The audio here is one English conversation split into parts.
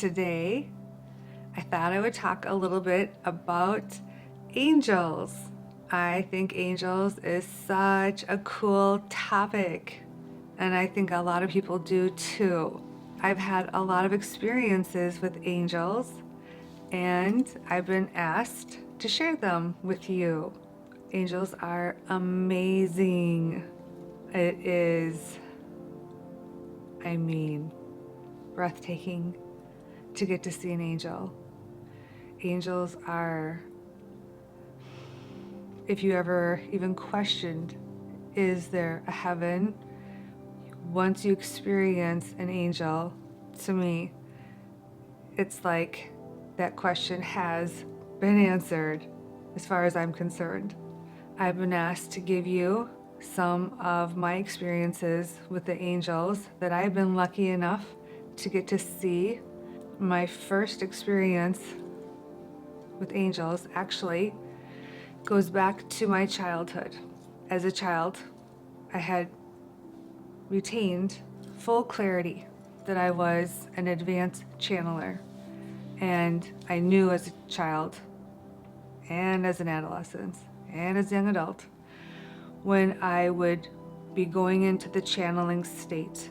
Today, I thought I would talk a little bit about angels. I think angels is such a cool topic, and I think a lot of people do too. I've had a lot of experiences with angels, and I've been asked to share them with you. Angels are amazing. It is, breathtaking to get to see an angel. Angels are, if you ever even questioned, is there a heaven? Once you experience an angel, to me, it's like that question has been answered as far as I'm concerned. I've been asked to give you some of my experiences with the angels that I've been lucky enough to get to see. My first experience with angels actually goes back to my childhood. As a child, I had retained full clarity that I was an advanced channeler. And I knew as a child and as an adolescent and as a young adult, when I would be going into the channeling state,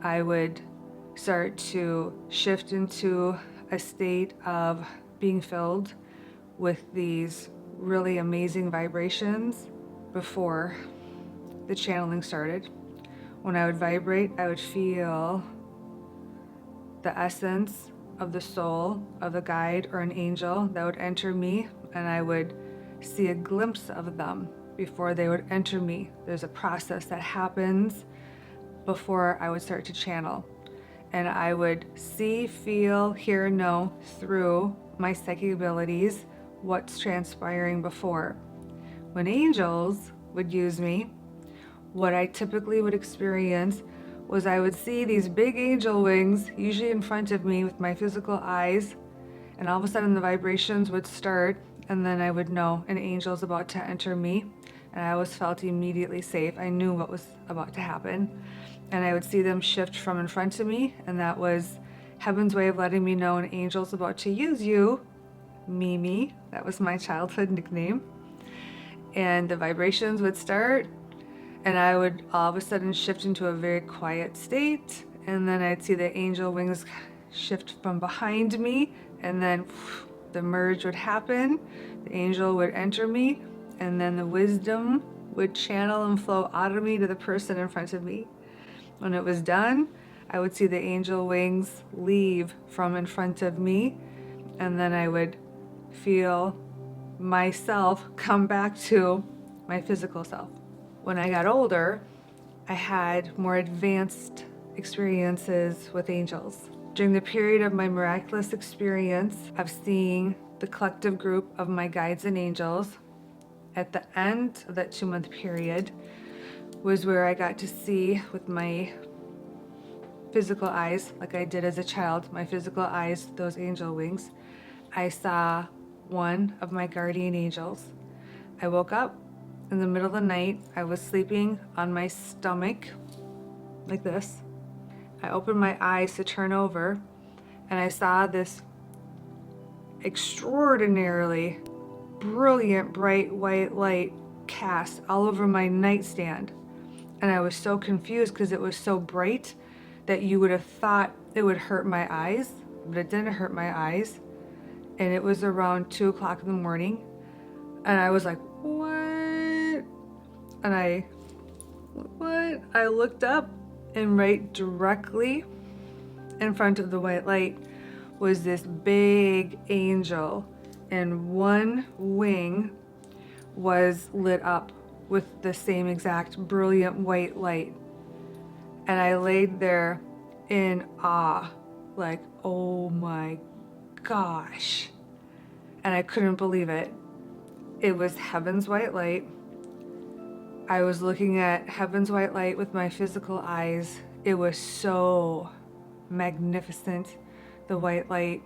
I would start to shift into a state of being filled with these really amazing vibrations before the channeling started. When I would vibrate, I would feel the essence of the soul of a guide or an angel that would enter me, and I would see a glimpse of them before they would enter me. There's a process that happens before I would start to channel. And I would see, feel, hear, know through my psychic abilities what's transpiring before. When angels would use me, what I typically would experience was I would see these big angel wings, usually in front of me with my physical eyes, and all of a sudden the vibrations would start, and then I would know an angel's about to enter me, and I always felt immediately safe. I knew what was about to happen, and I would see them shift from in front of me, and that was heaven's way of letting me know an angel's about to use you. Mimi, that was my childhood nickname. And the vibrations would start, and I would all of a sudden shift into a very quiet state, and then I'd see the angel wings shift from behind me, and then the merge would happen, the angel would enter me, and then the wisdom would channel and flow out of me to the person in front of me. When it was done, I would see the angel wings leave from in front of me, and then I would feel myself come back to my physical self. When I got older, I had more advanced experiences with angels. During the period of my miraculous experience of seeing the collective group of my guides and angels, at the end of that 2-month period was where I got to see with my physical eyes, like I did as a child, my physical eyes, those angel wings. I saw one of my guardian angels. I woke up in the middle of the night. I was sleeping on my stomach like this. I opened my eyes to turn over, and I saw this extraordinarily brilliant bright white light cast all over my nightstand. And I was so confused because it was so bright that you would have thought it would hurt my eyes, but it didn't hurt my eyes. And it was around 2 o'clock in the morning, and I was like, what? And I looked up, and right directly in front of the white light was this big angel, and one wing was lit up with the same exact brilliant white light. And I laid there in awe, like, oh my gosh. And I couldn't believe it. It was heaven's white light. I was looking at heaven's white light with my physical eyes. It was so magnificent, the white light.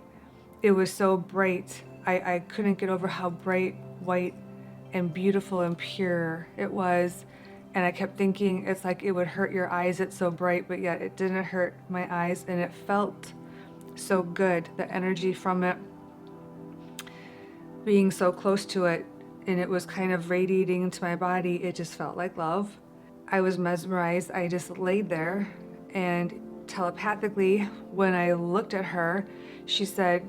It was so bright. I couldn't get over how bright, white, and beautiful and pure it was. And I kept thinking, it's like it would hurt your eyes, it's so bright, but yet it didn't hurt my eyes, and it felt so good. The energy from it, being so close to it, and it was kind of radiating into my body, it just felt like love. I was mesmerized. I just laid there, and telepathically, when I looked at her, she said,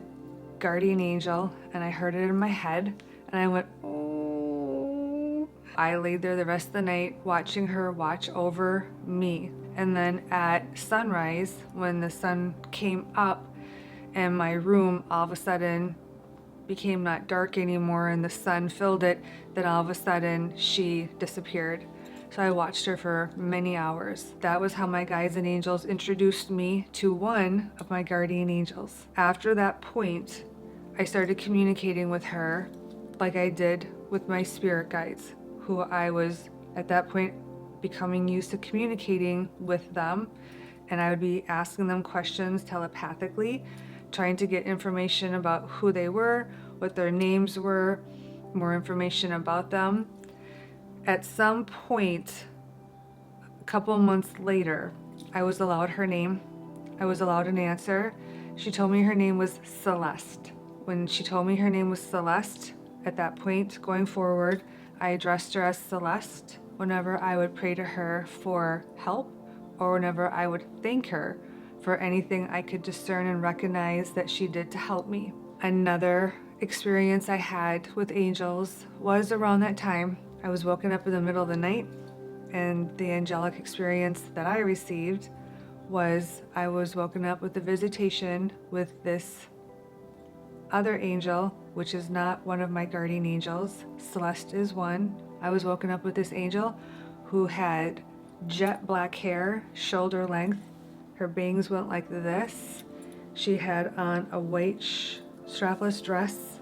"Guardian angel," and I heard it in my head, and I went, "Oh." I laid there the rest of the night watching her watch over me. And then at sunrise, when the sun came up and my room all of a sudden became not dark anymore and the sun filled it, then all of a sudden she disappeared. So I watched her for many hours. That was how my guides and angels introduced me to one of my guardian angels. After that point, I started communicating with her like I did with my spirit guides, who I was at that point becoming used to communicating with them. And I would be asking them questions telepathically, trying to get information about who they were, what their names were, more information about them. At some point, a couple months later, I was allowed her name. I was allowed an answer. She told me her name was Celeste. When she told me her name was Celeste, at that point going forward, I addressed her as Celeste whenever I would pray to her for help, or whenever I would thank her for anything I could discern and recognize that she did to help me. Another experience I had with angels was around that time. I was woken up in the middle of the night, and the angelic experience that I received was I was woken up with a visitation with this other angel, which is not one of my guardian angels. Celeste is one. I was woken up with this angel who had jet black hair, shoulder length. Her bangs went like this. She had on a white strapless dress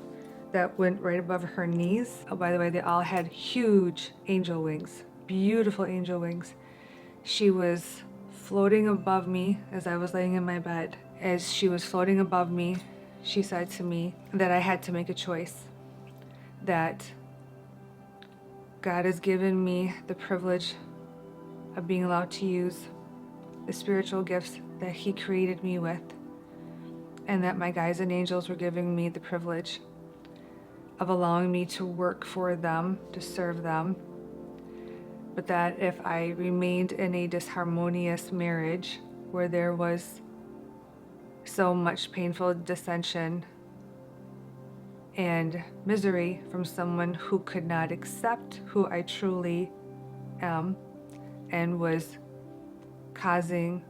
that went right above her knees. Oh, by the way, they all had huge angel wings, beautiful angel wings. She was floating above me as I was laying in my bed. As she was floating above me, she said to me that I had to make a choice, that God has given me the privilege of being allowed to use the spiritual gifts that He created me with, and that my guides and angels were giving me the privilege of allowing me to work for them, to serve them, but that if I remained in a disharmonious marriage where there was so much painful dissension and misery from someone who could not accept who I truly am and was causing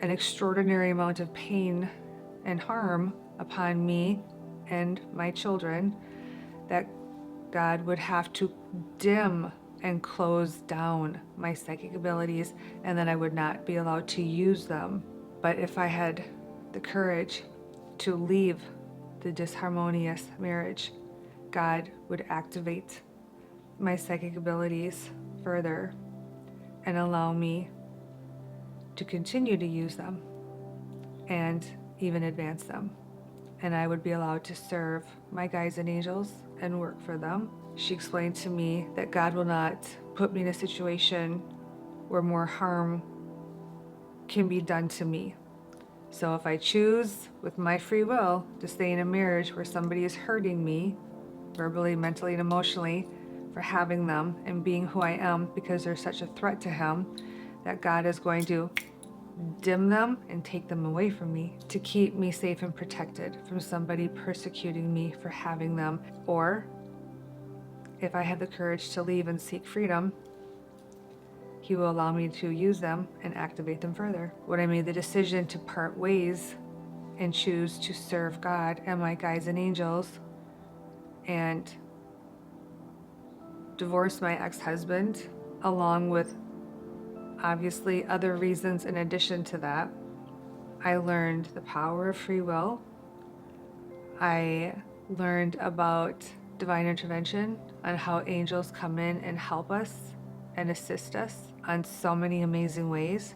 an extraordinary amount of pain and harm upon me and my children, that God would have to dim and close down my psychic abilities, and that I would not be allowed to use them. But if I had the courage to leave the disharmonious marriage, God would activate my psychic abilities further and allow me to continue to use them and even advance them. And I would be allowed to serve my guides and angels and work for them. She explained to me that God will not put me in a situation where more harm can be done to me. So if I choose with my free will to stay in a marriage where somebody is hurting me verbally, mentally, and emotionally for having them and being who I am because they're such a threat to Him, that God is going to dim them and take them away from me to keep me safe and protected from somebody persecuting me for having them. Or if I have the courage to leave and seek freedom, He will allow me to use them and activate them further. When I made the decision to part ways and choose to serve God and my guides and angels and divorce my ex-husband, along with obviously other reasons in addition to that, I learned the power of free will. I learned about divine intervention, on how angels come in and help us and assist us on so many amazing ways.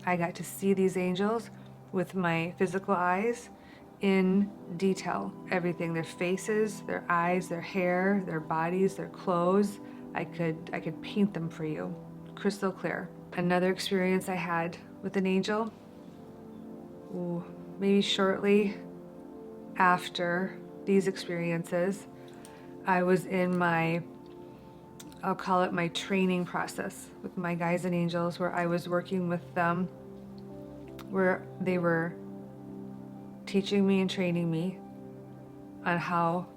I got to see these angels with my physical eyes in detail. Everything, their faces, their eyes, their hair, their bodies, their clothes. I could paint them for you, crystal clear. Another experience I had with an angel maybe shortly after these experiences, I was in my, I'll call it my training process with my guides and angels, where I was working with them, where they were teaching me and training me on how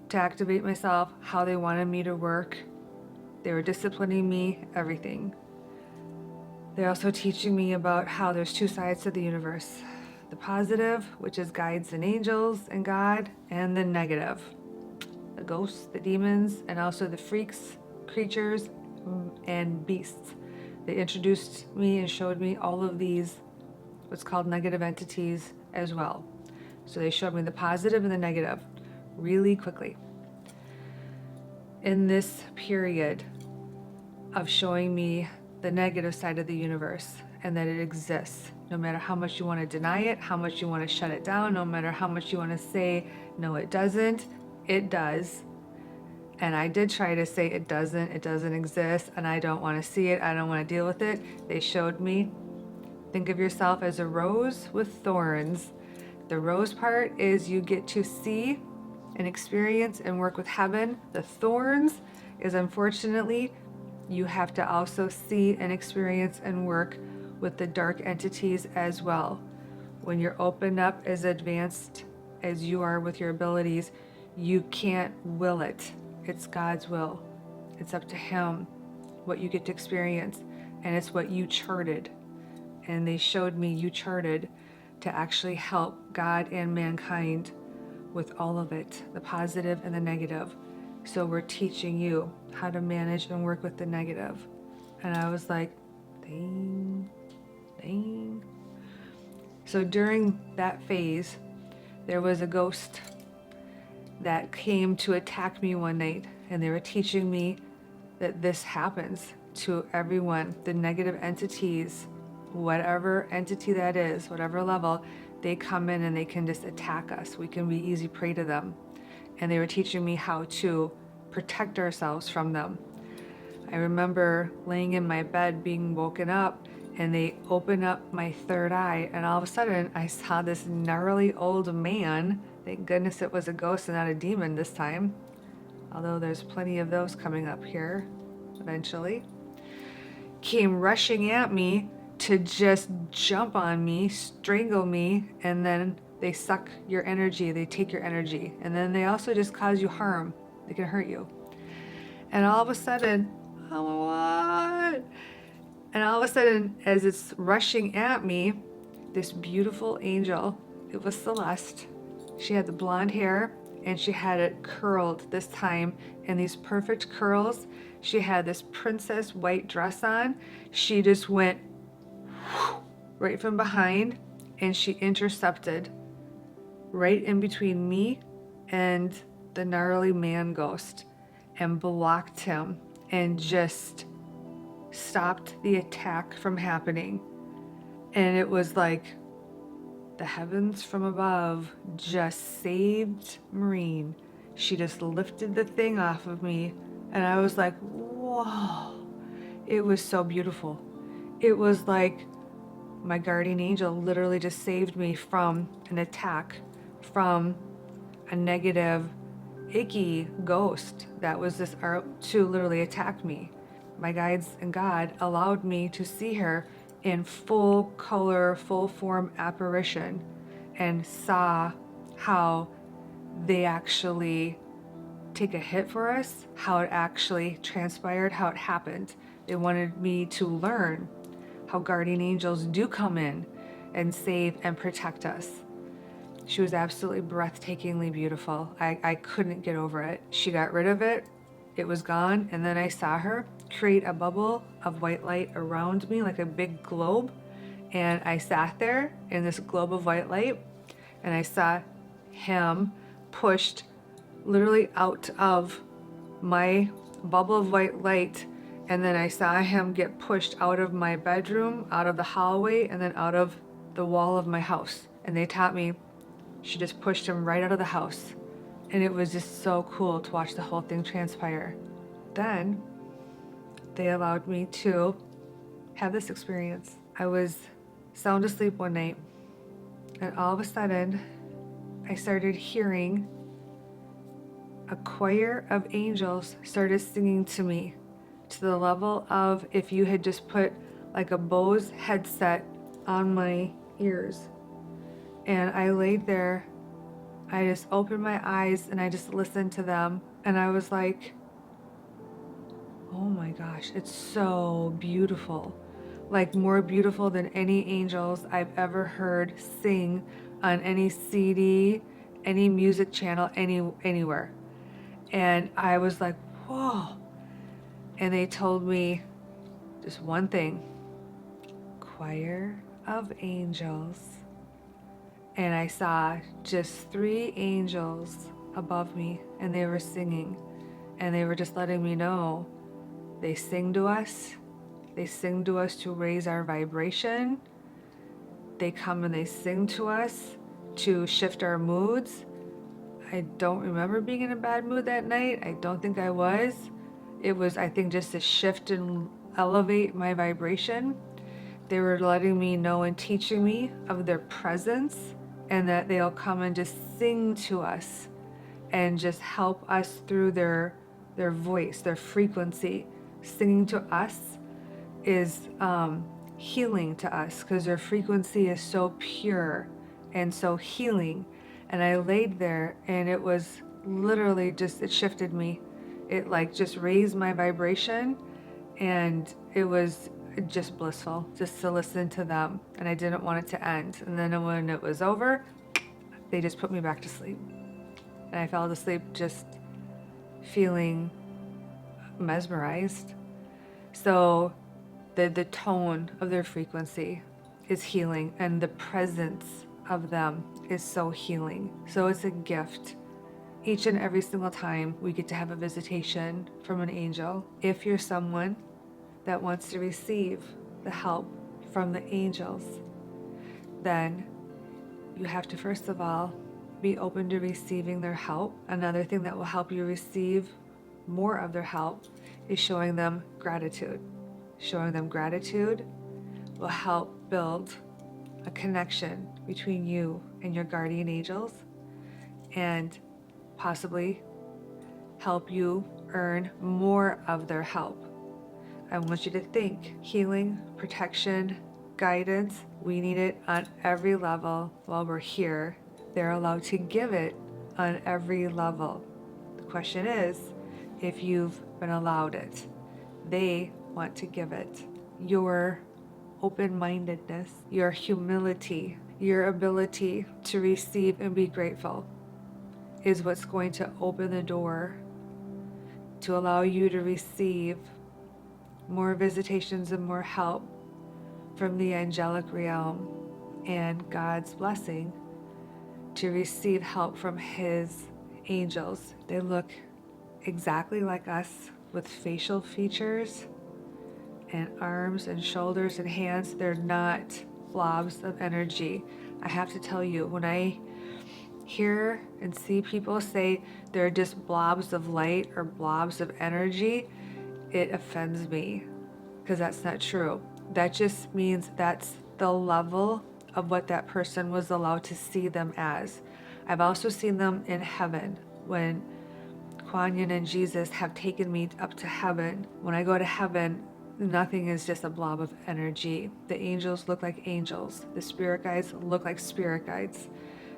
to activate myself, how they wanted me to work. They were disciplining me, everything. They're also teaching me about how there's two sides to the universe. The positive, which is guides and angels and God, and the negative, the ghosts, the demons, and also the freaks, creatures, and beasts. They introduced me and showed me all of these, what's called negative entities as well. So they showed me the positive and the negative really quickly. In this period of showing me the negative side of the universe and that it exists, no matter how much you want to deny it, how much you want to shut it down, no matter how much you want to say, no, it doesn't, it does. And I did try to say it doesn't exist, and I don't want to see it, I don't want to deal with it. They showed me, think of yourself as a rose with thorns. The rose part is you get to see and experience and work with heaven. The thorns is, unfortunately, you have to also see and experience and work with the dark entities as well. When you're opened up as advanced as you are with your abilities, you can't will it. It's God's will. It's up to Him what you get to experience, and it's what you charted. And they showed me you charted to actually help God and mankind with all of it, the positive and the negative. So we're teaching you how to manage and work with the negative. And I was like, dang. So during that phase, there was a ghost that came to attack me one night, and they were teaching me that this happens to everyone. The negative entities, whatever entity that is, whatever level, they come in and they can just attack us. We can be easy prey to them. And they were teaching me how to protect ourselves from them. I remember laying in my bed being woken up, and they opened up my third eye, and all of a sudden I saw this gnarly old man. Thank goodness it was a ghost and not a demon this time, although there's plenty of those coming up here eventually. Came rushing at me to just jump on me, strangle me, and then they suck your energy, they take your energy, and then they also just cause you harm. They can hurt you. And all of a sudden, oh, what? And all of a sudden, as it's rushing at me, this beautiful angel, it was Celeste. She had the blonde hair, and she had it curled this time in these perfect curls. She had this princess white dress on. She just went right from behind, and she intercepted right in between me and the gnarly man ghost and blocked him and just stopped the attack from happening. And it was like the heavens from above just saved Maureen. She just lifted the thing off of me, and I was like, whoa. It was so beautiful. It was like my guardian angel literally just saved me from an attack, from a negative, icky ghost that was just out to literally attack me. My guides and God allowed me to see her in full color, full form apparition, and saw how they actually take a hit for us, how it actually transpired, how it happened. They wanted me to learn how guardian angels do come in and save and protect us. She was absolutely breathtakingly beautiful. I couldn't get over it. She got rid of it. It was gone. And then I saw her create a bubble of white light around me, like a big globe. And I sat there in this globe of white light, and I saw him pushed literally out of my bubble of white light. And then I saw him get pushed out of my bedroom, out of the hallway, and then out of the wall of my house. And they taught me, she just pushed him right out of the house. And it was just so cool to watch the whole thing transpire. Then they allowed me to have this experience. I was sound asleep one night, And all of a sudden, I started hearing a choir of angels started singing to me, to the level of if you had just put like a Bose headset on my ears. And I laid there, I just opened my eyes and I just listened to them. And I was like, oh my gosh, it's so beautiful. Like more beautiful than any angels I've ever heard sing on any CD, any music channel, anywhere. And I was like, whoa. And they told me just one thing, choir of angels. And I saw just 3 angels above me, and they were singing. And they were just letting me know they sing to us. They sing to us to raise our vibration. They come and they sing to us to shift our moods. I don't remember being in a bad mood that night. I don't think I was. It was, I think, just to shift and elevate my vibration. They were letting me know and teaching me of their presence, and that they'll come and just sing to us and just help us through their voice, their frequency. Singing to us is healing to us because their frequency is so pure and so healing. And I laid there and it was literally just, it shifted me. It like just raised my vibration, and it was just blissful just to listen to them. And I didn't want it to end. And then when it was over, they just put me back to sleep. And I fell asleep just feeling mesmerized. So the tone of their frequency is healing, and the presence of them is so healing. So it's a gift. Each and every single time we get to have a visitation from an angel. If you're someone that wants to receive the help from the angels, then you have to first of all be open to receiving their help. Another thing that will help you receive more of their help is showing them gratitude. Showing them gratitude will help build a connection between you and your guardian angels, and possibly help you earn more of their help. I want you to think healing, protection, guidance. We need it on every level while we're here. They're allowed to give it on every level. The question is, if you've been allowed it, they want to give it. Your open-mindedness, your humility, your ability to receive and be grateful is what's going to open the door to allow you to receive more visitations and more help from the angelic realm and God's blessing to receive help from His angels. They look exactly like us with facial features and arms and shoulders and hands. They're not blobs of energy. I have to tell you, when I hear and see people say they're just blobs of light or blobs of energy, it offends me because that's not true. That just means that's the level of what that person was allowed to see them as. I've also seen them in heaven when Kuan Yin and Jesus have taken me up to heaven. When I go to heaven, nothing is just a blob of energy. The angels look like angels. The spirit guides look like spirit guides.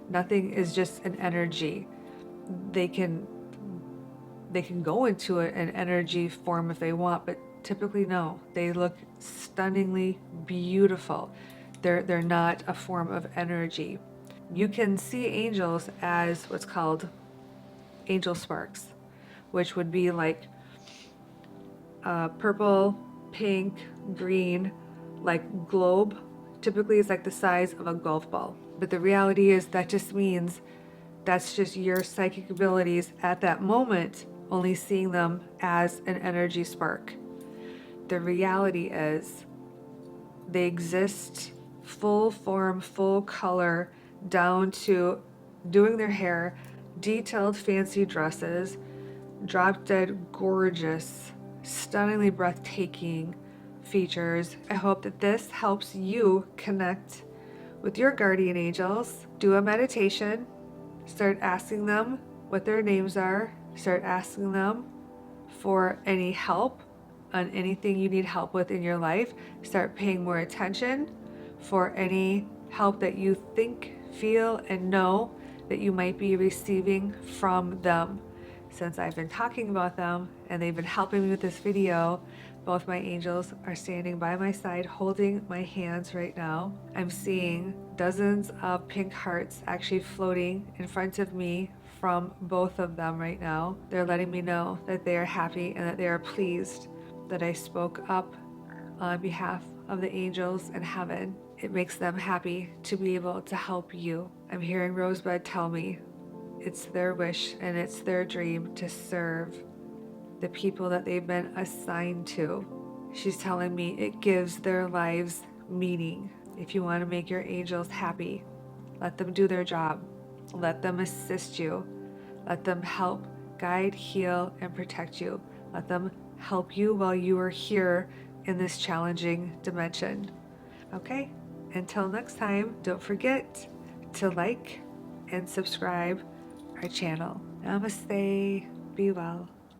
Nothing is just an energy. They can go into an energy form if they want, but typically no. They look stunningly beautiful. They're not a form of energy. You can see angels as what's called angel sparks, which would be like purple, pink, green, like globe. Typically it's like the size of a golf ball. But the reality is that just means that's just your psychic abilities at that moment, only seeing them as an energy spark. The reality is they exist full form, full color, down to doing their hair, detailed fancy dresses, drop dead gorgeous, stunningly breathtaking features. I hope that this helps you connect with your guardian angels, do a meditation. Start asking them what their names are. Start asking them for any help on anything you need help with in your life. Start paying more attention for any help that you think, feel, and know that you might be receiving from them. Since I've been talking about them and they've been helping me with this video, both my angels are standing by my side holding my hands right now. I'm seeing dozens of pink hearts actually floating in front of me from both of them right now. They're letting me know that they are happy and that they are pleased that I spoke up on behalf of the angels in heaven. It makes them happy to be able to help you. I'm hearing Rosebud tell me it's their wish and it's their dream to serve the people that they've been assigned to. She's telling me it gives their lives meaning. If you want to make your angels happy, let them do their job. Let them assist you. Let them help, guide, heal, and protect you. Let them help you while you are here in this challenging dimension. Okay, until next time, don't forget to like and subscribe our channel. Namaste. Be well.